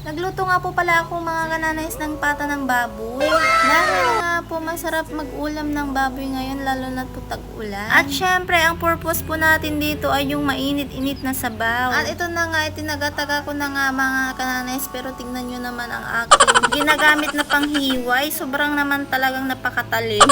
Nagluto nga po pala ako mga kananays ng pata ng baboy. Dahil nga po masarap mag-ulam ng baboy ngayon lalo na po tag-ulan. At syempre ang purpose po natin dito ay yung mainit-init na sabaw. At ito na nga itinagataga ko na nga mga kananays, pero tingnan nyo naman ang aking ginagamit na panghiway. Sobrang naman talagang napakatalim.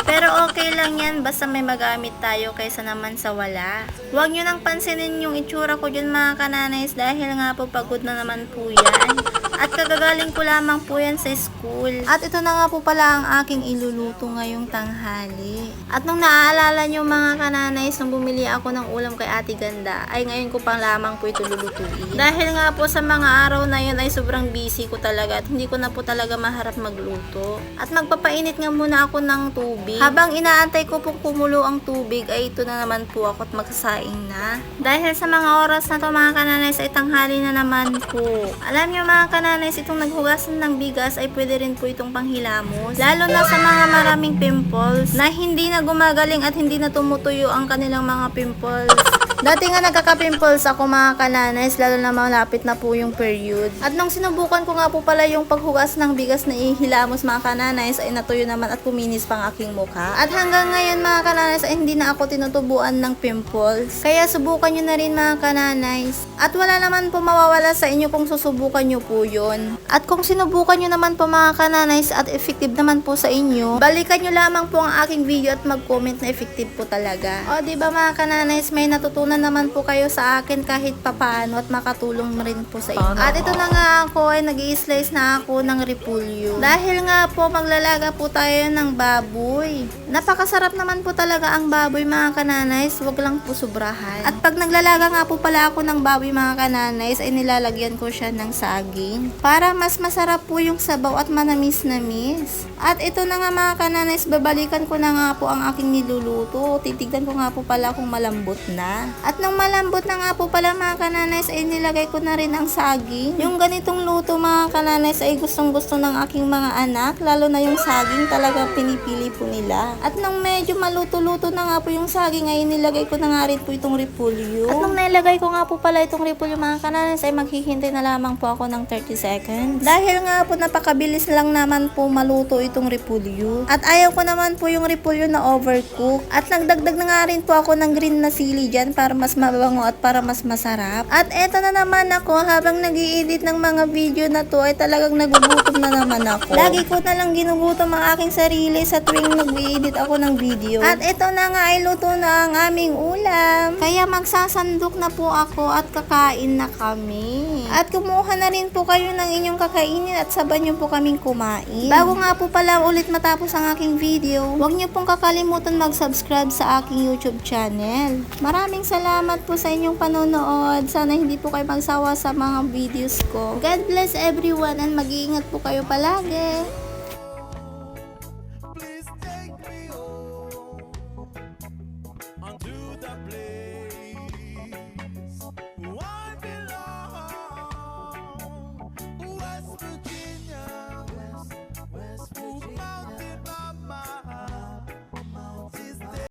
Pero okay lang yan basta may magamit tayo kaysa naman sa wala. Huwag nyo nang pansinin yung itsura ko dyan mga kananays dahil nga po pagod na naman po yan. At kagagaling ko lamang po yan sa school. At ito na nga po pala ang aking iluluto ngayong tanghali. At nung naaalala nyo mga kananays, nung bumili ako ng ulam kay Ate Ganda, ay ngayon ko pang lamang po ito lulutuin. Dahil nga po sa mga araw na yun ay sobrang busy ko talaga at hindi ko na po talaga maharap magluto. At magpapainit nga muna ako ng tubig. Habang inaantay ko po kumulo ang tubig, ay ito na naman po ako at magsasaing na. Dahil sa mga oras na to mga kananays ay tanghali na naman po. Alam nyo mga kananays, itong naghugasan ng bigas ay pwede rin po itong panghilamos. Lalo na sa mga maraming pimples na hindi na gumagaling at hindi na tumutuyo ang kanilang mga pimples. Dati nga nagkaka-pimples ako mga kananays, lalo na malapit na po yung period. At nung sinubukan ko nga po pala yung paghugas ng bigas na ihilamos mga kananays, ay natuyo naman at kuminis pang aking mukha. At hanggang ngayon mga kananays ay hindi na ako tinutubuan ng pimples. Kaya subukan nyo na rin mga kananays. At wala naman po mawawala sa inyo kung susubukan nyo po yun. At kung sinubukan nyo naman po mga kananays at effective naman po sa inyo, balikan nyo lamang po ang aking video at mag-comment na effective po talaga. O diba mga kananays, may natutunan naman po kayo sa akin kahit papaano at makatulong rin po sa inyo. At ito na nga ako ay nag-i-slice na ako ng repolyo. Dahil nga po maglalaga po tayo ng baboy. Napakasarap naman po talaga ang baboy mga kananays, wag lang po sobrahan. At pag naglalaga nga po pala ako ng baboy mga kananays ay nilalagyan ko siya ng saging para mas masarap po yung sabaw at manamis-namis. At ito na nga mga kananays, babalikan ko na nga po ang aking niluluto. Titignan ko nga po pala kung malambot na. At nung malambot na nga po pala mga kananays ay nilagay ko na rin ang saging. Yung ganitong luto mga kananays ay gustong gusto ng aking mga anak, lalo na yung saging talaga pinipili po nila. At nung medyo maluto-luto na nga po yung saging ay nilagay ko na nga rin po itong repolyo. At nung nilagay ko nga po pala itong repolyo mga kananays ay maghihintay na lamang po ako ng 30 seconds. Dahil nga po napakabilis lang naman po maluto itong repolyo. At ayaw ko naman po yung repolyo na overcook. At nagdagdag na nga rin po ako ng green na sili dyan para mas mabango at para mas masarap. At eto na naman ako, habang nag-i-edit ng mga video na to ay talagang nagugutom na naman ako. Lagi ko na lang ginugutom ang aking sarili sa tuwing nag-i-edit ako ng video. At eto na nga ay luto na ang aming ulam. Kaya magsasandok na po ako at kakain na kami. At kumuha na rin po kayo ng inyong kakainin at saban nyo po kaming kumain. Bago nga po pala ulit matapos ang aking video, huwag nyo pong kakalimutan mag-subscribe sa aking YouTube channel. Maraming salamat po sa inyong panonood. Sana hindi po kayo magsawa sa mga videos ko. God bless everyone and mag-iingat po kayo palagi.